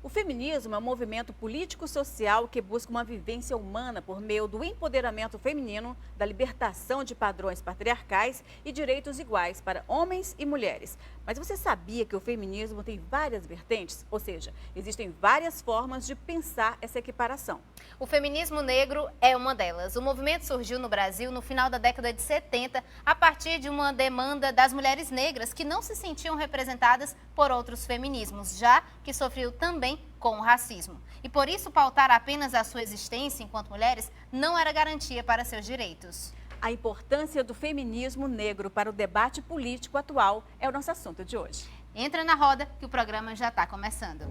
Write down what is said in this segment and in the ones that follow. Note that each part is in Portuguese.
O feminismo é um movimento político-social que busca uma vivência humana por meio do empoderamento feminino, da libertação de padrões patriarcais e direitos iguais para homens e mulheres. Mas você sabia que o feminismo tem várias vertentes? Ou seja, existem várias formas de pensar essa equiparação. O feminismo negro é uma delas. O movimento surgiu no Brasil no final da década de 70, a partir de uma demanda das mulheres negras que não se sentiam representadas por outros feminismos, já que sofriam também com o racismo. E por isso pautar apenas a sua existência enquanto mulheres não era garantia para seus direitos. A importância do feminismo negro para o debate político atual é o nosso assunto de hoje. Entra na roda que o programa já está começando.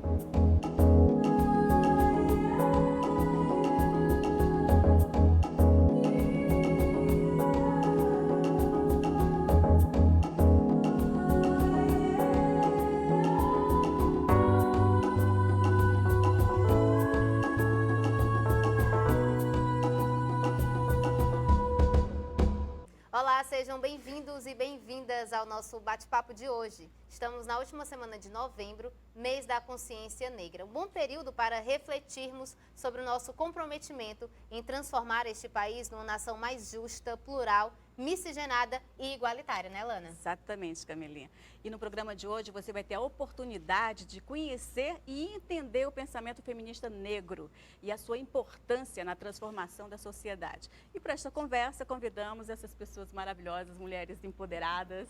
Olá, sejam bem-vindos e bem-vindas ao nosso bate-papo de hoje. Estamos na última semana de novembro, mês da consciência negra. Um bom período para refletirmos sobre o nosso comprometimento em transformar este país numa nação mais justa, plural, miscigenada e igualitária, né, Lana? Exatamente, Camilinha. E no programa de hoje você vai ter a oportunidade de conhecer e entender o pensamento feminista negro e a sua importância na transformação da sociedade. E para esta conversa convidamos essas pessoas maravilhosas, mulheres empoderadas,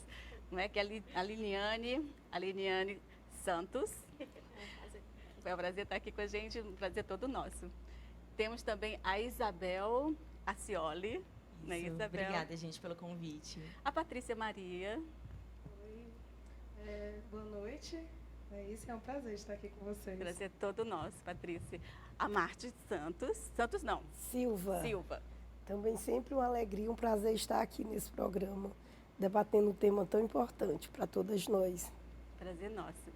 não é? Que é a Liniane Santos. É um prazer estar aqui com a gente, um prazer todo nosso. Temos também a Isabel Acioli. Né, Isabel? Obrigada, gente, pelo convite. A Patrícia Maria. Oi, boa noite. É isso, é um prazer estar aqui com vocês. Prazer todo nosso, Patrícia. A Marte Santos. Santos não. Silva. Também sempre uma alegria, um prazer estar aqui nesse programa, debatendo um tema tão importante para todas nós. Prazer nosso.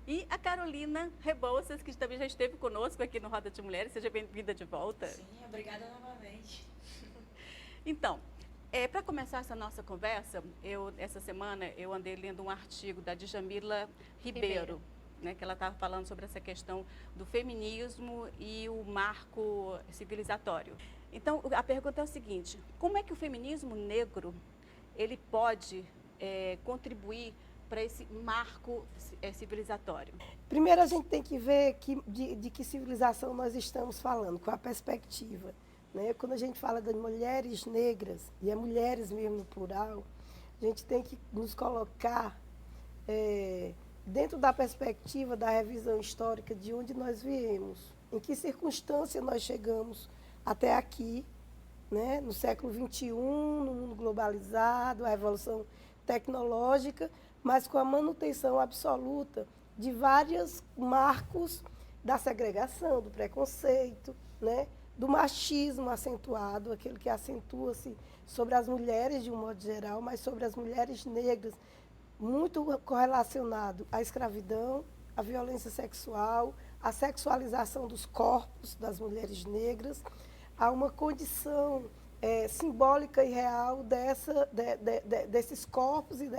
E a Carolina Rebouças, que também já esteve conosco aqui no Roda de Mulheres. Seja bem-vinda de volta. Sim, obrigada novamente. Então, para começar essa nossa conversa, essa semana eu andei lendo um artigo da Djamila Ribeiro, né, que ela estava falando sobre essa questão do feminismo e o marco civilizatório. Então, a pergunta é o seguinte: como é que o feminismo negro ele pode contribuir para esse marco civilizatório? Primeiro, a gente tem que ver de que civilização nós estamos falando, qual a perspectiva. Né? Quando a gente fala de mulheres negras, e é mulheres mesmo no plural, a gente tem que nos colocar dentro da perspectiva da revisão histórica de onde nós viemos, em que circunstância nós chegamos até aqui, né? No século XXI, no mundo globalizado, a revolução tecnológica, mas com a manutenção absoluta de vários marcos da segregação, do preconceito, né? Do machismo acentuado, aquele que acentua-se sobre as mulheres de um modo geral, mas sobre as mulheres negras, muito correlacionado à escravidão, à violência sexual, à sexualização dos corpos das mulheres negras, a uma condição simbólica e real desses corpos e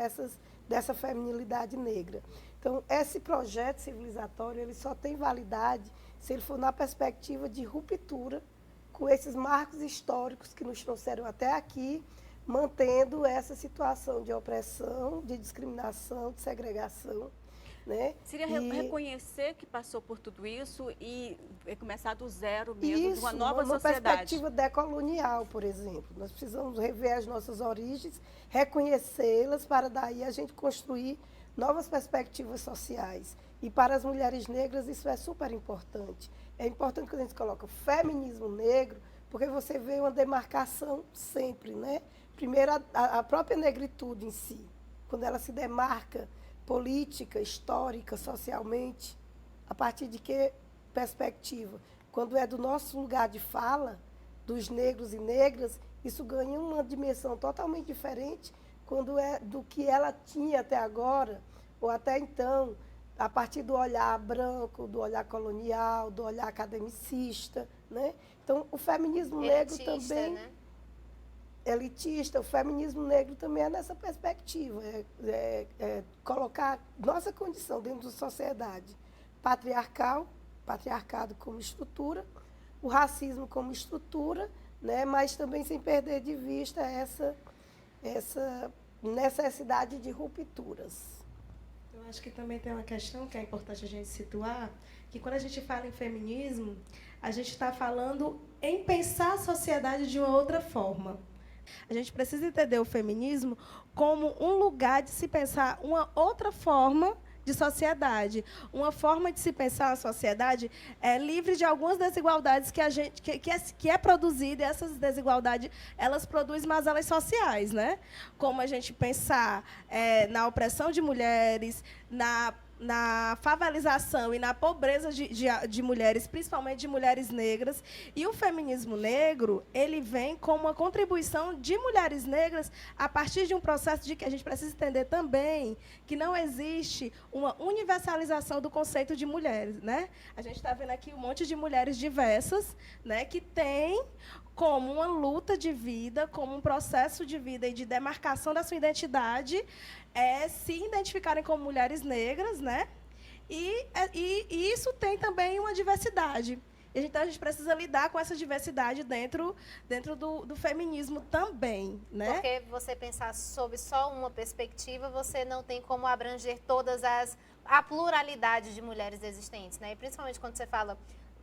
dessa feminilidade negra. Então, esse projeto civilizatório ele só tem validade se ele for na perspectiva de ruptura com esses marcos históricos que nos trouxeram até aqui, mantendo essa situação de opressão, de discriminação, de segregação. Né? Seria reconhecer que passou por tudo isso e começar do zero mesmo, de uma nova sociedade. Uma perspectiva decolonial, por exemplo. Nós precisamos rever as nossas origens, reconhecê-las, para daí a gente construir novas perspectivas sociais. E para as mulheres negras isso é super importante. É importante que a gente coloque o feminismo negro, porque você vê uma demarcação sempre, né? Primeiro, a própria negritude em si, quando ela se demarca política, histórica, socialmente, a partir de que perspectiva? Quando é do nosso lugar de fala, dos negros e negras, isso ganha uma dimensão totalmente diferente quando é do que ela tinha até agora, ou até então, a partir do olhar branco, do olhar colonial, do olhar academicista, né? Então, o feminismo negro também... Né? Elitista, o feminismo negro também é nessa perspectiva, colocar nossa condição dentro da sociedade patriarcal, patriarcado como estrutura, o racismo como estrutura, né? Mas também sem perder de vista essa necessidade de rupturas. Eu acho que também tem uma questão que é importante a gente situar, que quando a gente fala em feminismo, a gente está falando em pensar a sociedade de uma outra forma. A gente precisa entender o feminismo como um lugar de se pensar uma outra forma de sociedade, uma forma de se pensar a sociedade livre de algumas desigualdades que é produzida, e essas desigualdades elas produzem mazelas sociais, né? Como a gente pensar na opressão de mulheres, na favelização e na pobreza de mulheres, principalmente de mulheres negras. E o feminismo negro, ele vem com uma contribuição de mulheres negras a partir de um processo de que a gente precisa entender também que não existe uma universalização do conceito de mulheres, né? A gente está vendo aqui um monte de mulheres diversas, né, que têm como uma luta de vida, como um processo de vida e de demarcação da sua identidade, se identificarem como mulheres negras, né? E isso tem também uma diversidade. Então, a gente precisa lidar com essa diversidade dentro do feminismo também, né? Porque você pensar sob só uma perspectiva, você não tem como abranger a pluralidade de mulheres existentes, né? E principalmente quando você fala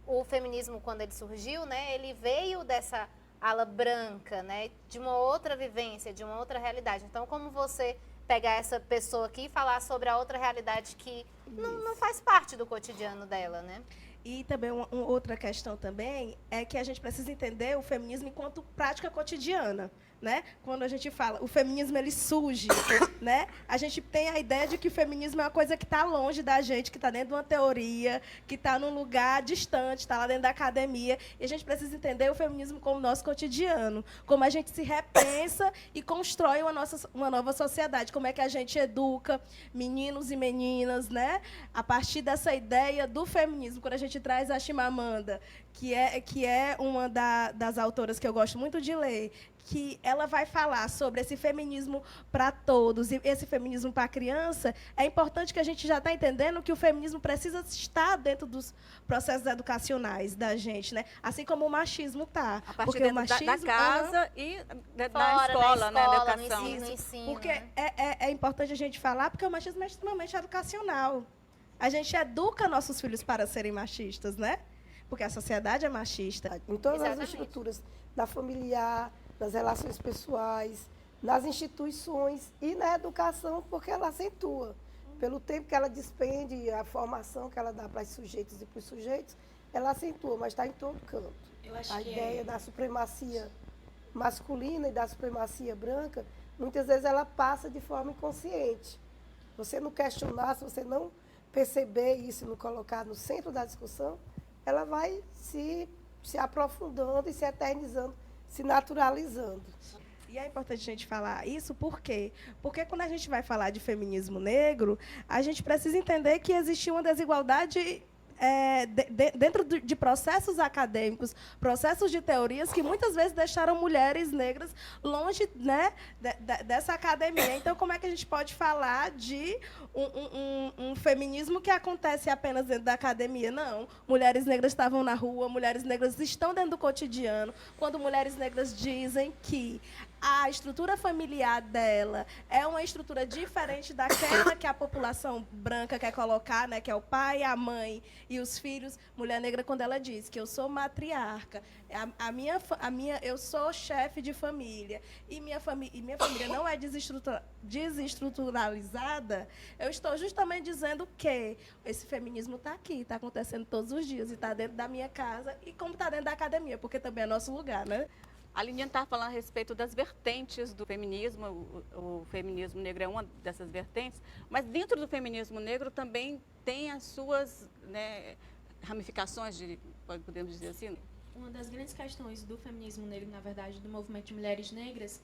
o feminismo, quando ele surgiu, né? Ele veio dessa ala branca, né? De uma outra vivência, de uma outra realidade. Então, como você pegar essa pessoa aqui e falar sobre a outra realidade que não faz parte do cotidiano dela, né? E também uma outra questão também é que a gente precisa entender o feminismo enquanto prática cotidiana, né? Quando a gente fala, o feminismo ele surge, né? A gente tem a ideia de que o feminismo é uma coisa que está longe da gente, que está dentro de uma teoria, que está num lugar distante, está lá dentro da academia. E a gente precisa entender o feminismo como nosso cotidiano, como a gente se repensa e constrói uma nova sociedade, como é que a gente educa meninos e meninas, né? A partir dessa ideia do feminismo, quando a gente traz a Chimamanda, que é uma das autoras que eu gosto muito de ler, que ela vai falar sobre esse feminismo para todos e esse feminismo para a criança, é importante que a gente já está entendendo que o feminismo precisa estar dentro dos processos educacionais da gente, né? Assim como o machismo está. A partir da casa e da Fora, escola, na escola, né? Da educação. no ensino. Porque é importante a gente falar, porque o machismo é extremamente educacional. A gente educa nossos filhos para serem machistas, né? Porque a sociedade é machista. Em todas Exatamente. as estruturas, da familiar, nas relações pessoais, nas instituições e na educação, porque ela acentua. Pelo tempo que ela despende, a formação que ela dá para os sujeitos e para os sujeitos, ela acentua, mas está em todo canto. Eu acho A que ideia da supremacia masculina e da supremacia branca, muitas vezes ela passa de forma inconsciente. Você não questionar, se você não perceber isso e não colocar no centro da discussão, ela vai se aprofundando e se eternizando, se naturalizando. E é importante a gente falar isso por quê? Porque quando a gente vai falar de feminismo negro, a gente precisa entender que existia uma desigualdade dentro de processos acadêmicos, processos de teorias que muitas vezes deixaram mulheres negras longe, né, dessa academia. Então, como é que a gente pode falar de um feminismo que acontece apenas dentro da academia? Não. Mulheres negras estavam na rua, mulheres negras estão dentro do cotidiano. Quando mulheres negras dizem que a estrutura familiar dela é uma estrutura diferente daquela que a população branca quer colocar, né, que é o pai, a mãe e os filhos. Mulher negra, quando ela diz que eu sou matriarca, eu sou chefe de família e minha família não é desestruturalizada, eu estou justamente dizendo que esse feminismo está aqui, está acontecendo todos os dias e está dentro da minha casa e como está dentro da academia, porque também é nosso lugar, né? A Liliane estava falando a respeito das vertentes do feminismo, o feminismo negro é uma dessas vertentes, mas dentro do feminismo negro também tem as suas, né, ramificações, podemos dizer assim? Uma das grandes questões do feminismo negro, na verdade, do movimento de mulheres negras,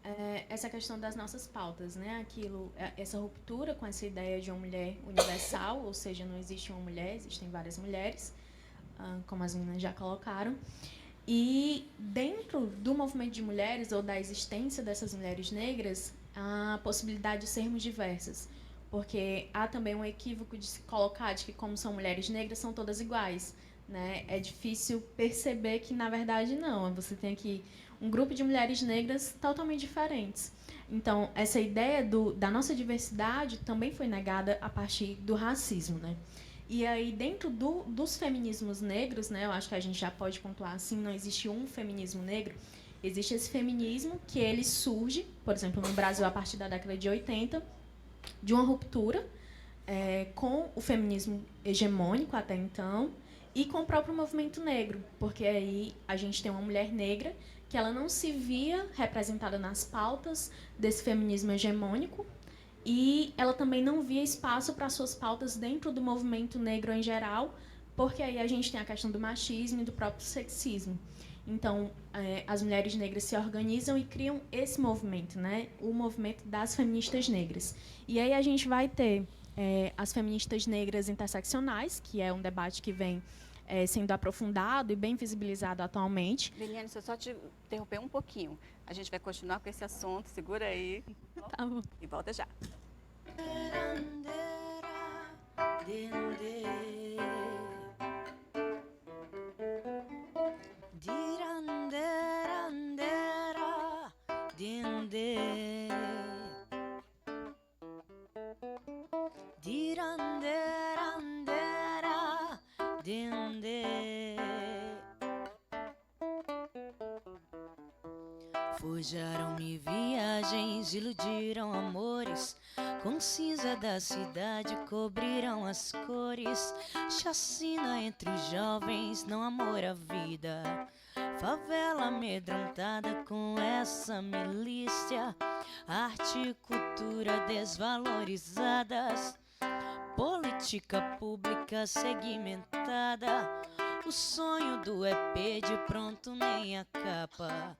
é essa questão das nossas pautas, né? Essa ruptura com essa ideia de uma mulher universal, ou seja, não existe uma mulher, existem várias mulheres, como as meninas já colocaram. E dentro do movimento de mulheres, ou da existência dessas mulheres negras, a possibilidade de sermos diversas. porque há também um equívoco de se colocar de que, como são mulheres negras, são todas iguais, né? É difícil perceber que, na verdade, não. Você tem aqui um grupo de mulheres negras totalmente diferentes. Então, essa ideia da nossa diversidade também foi negada a partir do racismo, né? E aí, dentro dos feminismos negros, né, eu acho que a gente já pode pontuar assim, não existe um feminismo negro, existe esse feminismo que ele surge, por exemplo, no Brasil, a partir da década de 80, de uma ruptura com o feminismo hegemônico até então e com o próprio movimento negro, porque aí a gente tem uma mulher negra que ela não se via representada nas pautas desse feminismo hegemônico e ela também não via espaço para suas pautas dentro do movimento negro em geral, porque aí a gente tem a questão do machismo e do próprio sexismo. Então, as mulheres negras se organizam e criam esse movimento, né? O movimento das feministas negras. E aí a gente vai ter as feministas negras interseccionais, que é um debate que vem sendo aprofundado e bem visibilizado atualmente. Liliane, se eu só te interromper um pouquinho, a gente vai continuar com esse assunto, segura aí. Tá bom. E volta já. Forjaram-me viagens, iludiram amores, com cinza da cidade cobriram as cores. Chacina entre os jovens, não amor à vida. Favela amedrontada com essa milícia. Arte e cultura desvalorizadas. Política pública segmentada. O sonho do EP de pronto nem a capa.